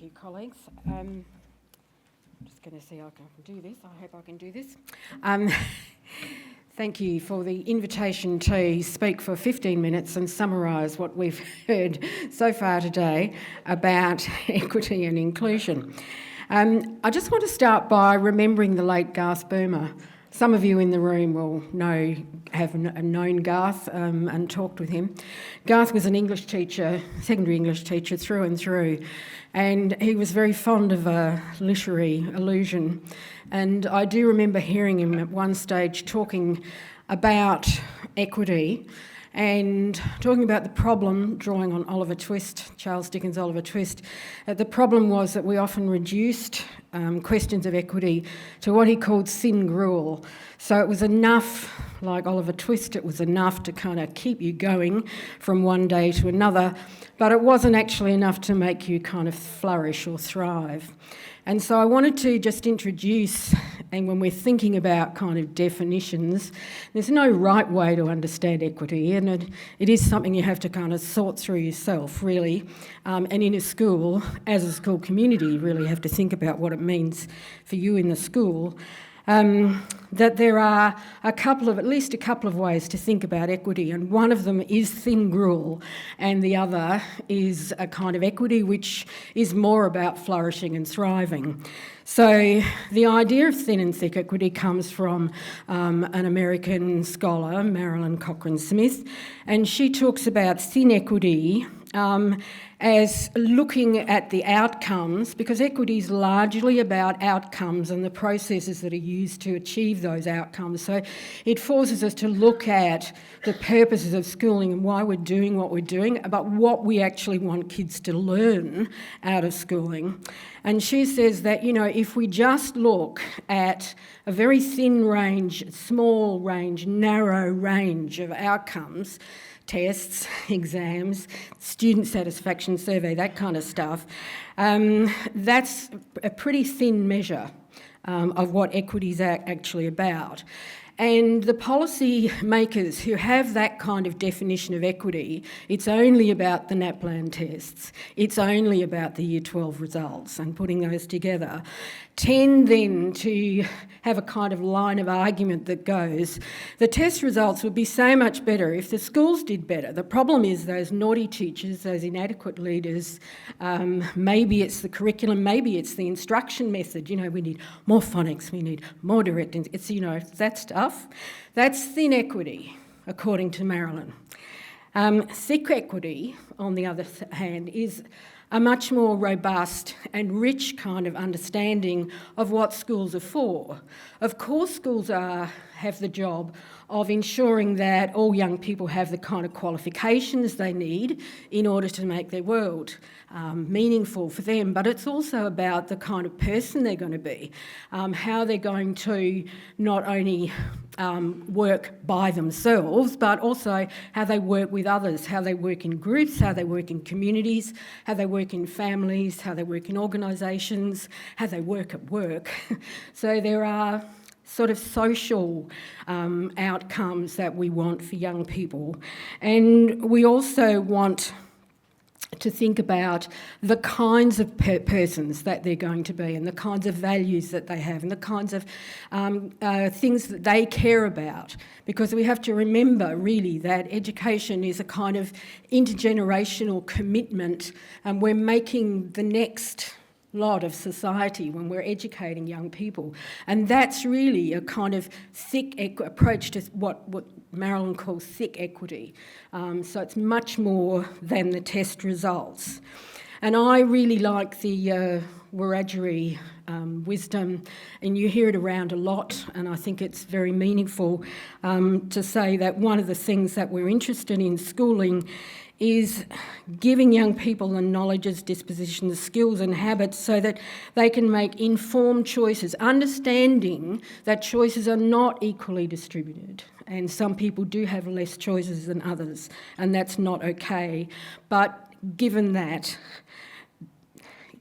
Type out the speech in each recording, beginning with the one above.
you, colleagues. I'm just going to see if I can do this. I hope I can do this. Thank you for the invitation to speak for 15 minutes and summarise what we've heard so far today about equity and inclusion. I just want to start by remembering the late Garth Burma. Some of you in the room will have known Garth and talked with him. Garth was an English teacher, secondary English teacher through and through, and he was very fond of a literary allusion. And I do remember hearing him at one stage talking about equity and talking about the problem, drawing on Oliver Twist, Charles Dickens' Oliver Twist. The problem was that we often reduced questions of equity to what he called thin gruel. So it was enough, like Oliver Twist, it was enough to kind of keep you going from one day to another, but it wasn't actually enough to make you kind of flourish or thrive. And so I wanted to just introduce, and when we're thinking about kind of definitions, there's no right way to understand equity, and it is something you have to kind of sort through yourself, really. And in a school, as a school community, you really have to think about what it means for you in the school. That there are at least a couple of ways to think about equity, and one of them is thin gruel, and the other is a kind of equity which is more about flourishing and thriving. So the idea of thin and thick equity comes from an American scholar, Marilyn Cochrane Smith, and she talks about thin equity as looking at the outcomes, because equity is largely about outcomes and the processes that are used to achieve those outcomes. So it forces us to look at the purposes of schooling and why we're doing what we're doing, about what we actually want kids to learn out of schooling. And she says that, if we just look at a very thin range, small range, narrow range of outcomes, tests, exams, student satisfaction survey, that kind of stuff, that's a pretty thin measure of what equity is actually about. And the policy makers who have that kind of definition of equity, it's only about the NAPLAN tests, it's only about the Year 12 results and putting those together, tend then to have a kind of line of argument that goes, the test results would be so much better if the schools did better. The problem is those naughty teachers, those inadequate leaders, maybe it's the curriculum, maybe it's the instruction method. We need more phonics, we need more direct, it's, that stuff. That's thin equity, according to Marilyn. Thick equity, on the other hand, is a much more robust and rich kind of understanding of what schools are for. Of course, schools have the job of ensuring that all young people have the kind of qualifications they need in order to make their world meaningful for them, but it's also about the kind of person they're going to be, how they're going to not only work by themselves, but also how they work with others, how they work in groups, how they work in communities, how they work in families, how they work in organisations, how they work at work. So there are sort of social outcomes that we want for young people. And we also want to think about the kinds of persons that they're going to be and the kinds of values that they have and the kinds of things that they care about. Because we have to remember, really, that education is a kind of intergenerational commitment, and we're making the next lot of society when we're educating young people. And that's really a kind of thick approach to what Marilyn calls thick equity. So it's much more than the test results. And I really like the Wiradjuri wisdom, and you hear it around a lot, and I think it's very meaningful to say that one of the things that we're interested in schooling is giving young people the knowledges, dispositions, skills and habits so that they can make informed choices, understanding that choices are not equally distributed. And some people do have less choices than others, and that's not okay. But given that,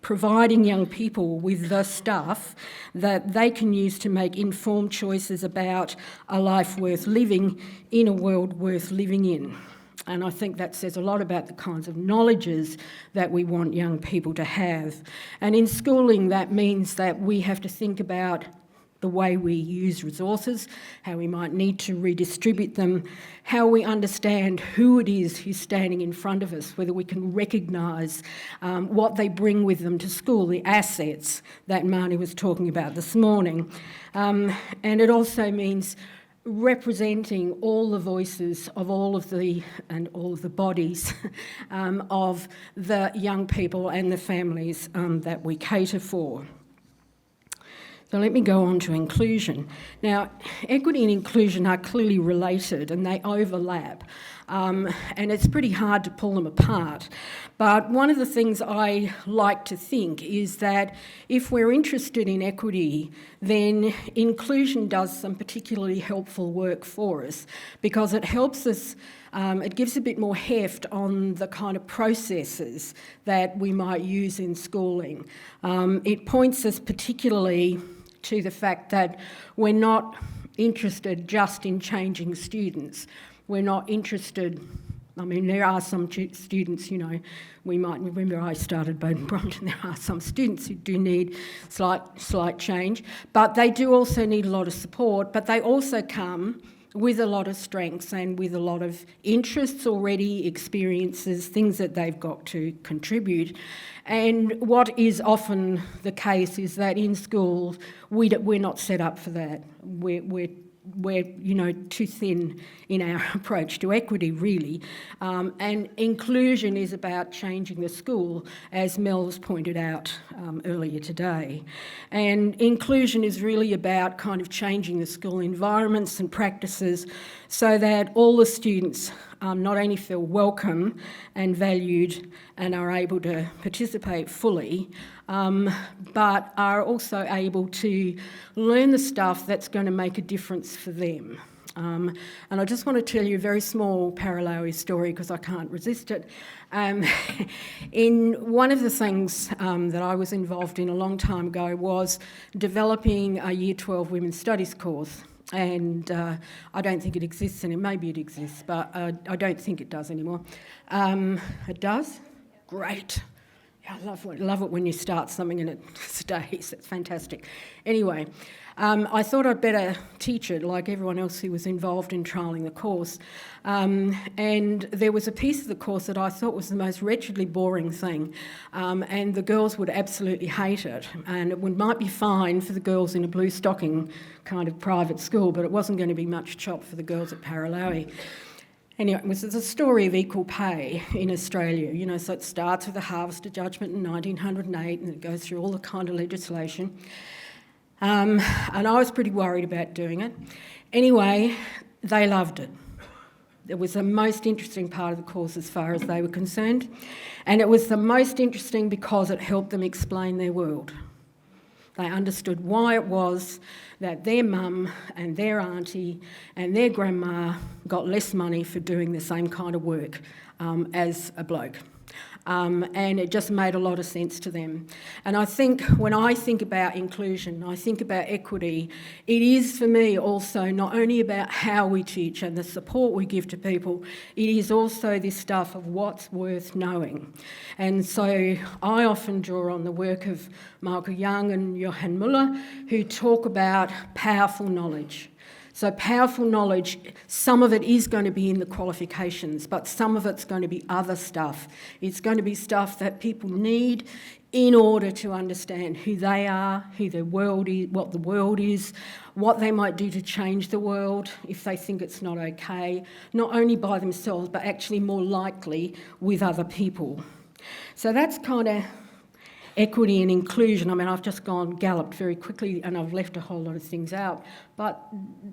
providing young people with the stuff that they can use to make informed choices about a life worth living in a world worth living in. And I think that says a lot about the kinds of knowledges that we want young people to have. And in schooling, that means that we have to think about the way we use resources, how we might need to redistribute them, how we understand who it is who's standing in front of us, whether we can recognise what they bring with them to school, the assets that Marnie was talking about this morning. And it also means representing all the voices of all of the bodies of the young people and the families that we cater for. So let me go on to inclusion. Now, equity and inclusion are clearly related and they overlap, and it's pretty hard to pull them apart. But one of the things I like to think is that if we're interested in equity, then inclusion does some particularly helpful work for us, because it helps us, it gives a bit more heft on the kind of processes that we might use in schooling. It points us particularly to the fact that we're not interested just in changing students. We're not interested, I mean, there are some students, you know, we might remember I started Bowden Brompton, there are some students who do need slight change, but they do also need a lot of support, but they also come with a lot of strengths and with a lot of interests already, experiences, things that they've got to contribute. And what is often the case is that in schools, we're not set up for that. We're you know, too thin in our approach to equity, really. And inclusion is about changing the school, as Mel's pointed out earlier today. And inclusion is really about kind of changing the school environments and practices so that all the students not only feel welcome and valued and are able to participate fully, but are also able to learn the stuff that's going to make a difference for them. And I just want to tell you a very small Paralowie story because I can't resist it. In one of the things that I was involved in a long time ago was developing a Year 12 Women's Studies course. And I don't think it exists, and maybe it exists, but I don't think it does anymore. It does? Great. Yeah, I love it when you start something and it stays. It's fantastic. Anyway, I thought I'd better teach it like everyone else who was involved in trialling the course. And there was a piece of the course that I thought was the most wretchedly boring thing, and the girls would absolutely hate it. And it might be fine for the girls in a blue stocking kind of private school, but it wasn't going to be much chop for the girls at Paralowie. Anyway, it was a story of equal pay in Australia, you know, so it starts with the Harvester Judgment in 1908 and it goes through all the kind of legislation. And I was pretty worried about doing it. Anyway, they loved it. It was the most interesting part of the course as far as they were concerned. And it was the most interesting because it helped them explain their world. They understood why it was that their mum and their auntie and their grandma got less money for doing the same kind of work as a bloke. And it just made a lot of sense to them. And I think when I think about inclusion, I think about equity, it is for me also not only about how we teach and the support we give to people, it is also this stuff of what's worth knowing. And so I often draw on the work of Michael Young and Johann Muller, who talk about powerful knowledge. So powerful knowledge, some of it is going to be in the qualifications, but some of it's going to be other stuff. It's going to be stuff that people need in order to understand who they are, who their world is, what the world is, what they might do to change the world if they think it's not okay, not only by themselves, but actually more likely with other people. So that's kind of equity and inclusion. I mean, I've just galloped very quickly and I've left a whole lot of things out, but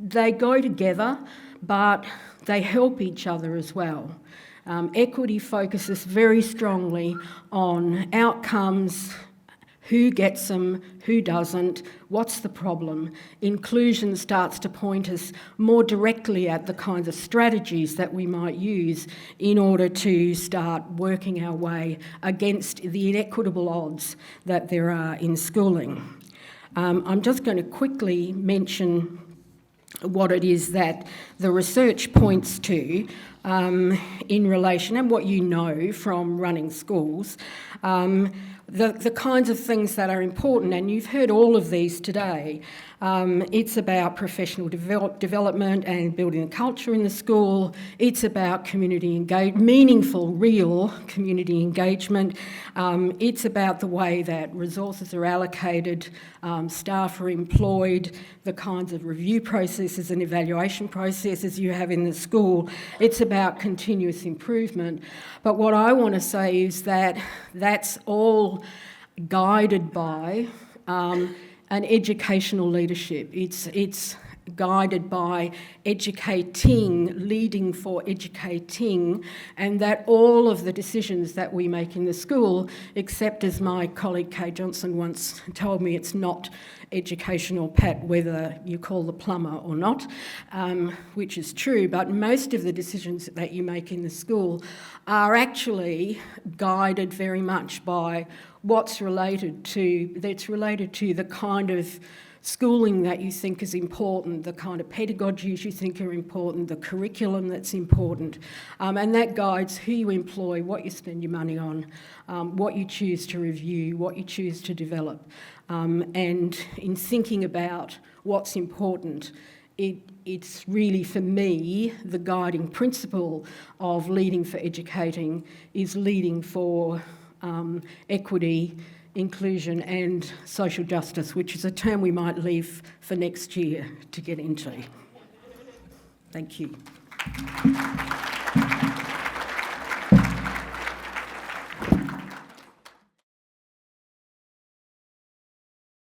they go together, but they help each other as well. Equity focuses very strongly on outcomes, who gets them, who doesn't, what's the problem. Inclusion starts to point us more directly at the kinds of strategies that we might use in order to start working our way against the inequitable odds that there are in schooling. I'm just going to quickly mention what it is that the research points to in relation, and what you know from running schools, the kinds of things that are important, and you've heard all of these today. It's about professional development and building a culture in the school. It's about community meaningful, real community engagement. It's about the way that resources are allocated, staff are employed, the kinds of review processes and evaluation processes you have in the school. It's about continuous improvement. But what I want to say is that that's all guided by an educational leadership. It's guided by educating, leading for educating, and that all of the decisions that we make in the school, except as my colleague Kay Johnson once told me, it's not educational, Pat, whether you call the plumber or not, which is true, but most of the decisions that you make in the school are actually guided very much by what's related to the kind of schooling that you think is important, the kind of pedagogies you think are important, the curriculum that's important, and that guides who you employ, what you spend your money on, what you choose to review, what you choose to develop. And in thinking about what's important, it's really, for me, the guiding principle of leading for educating is leading for equity, inclusion and social justice, which is a term we might leave for next year to get into. Thank you.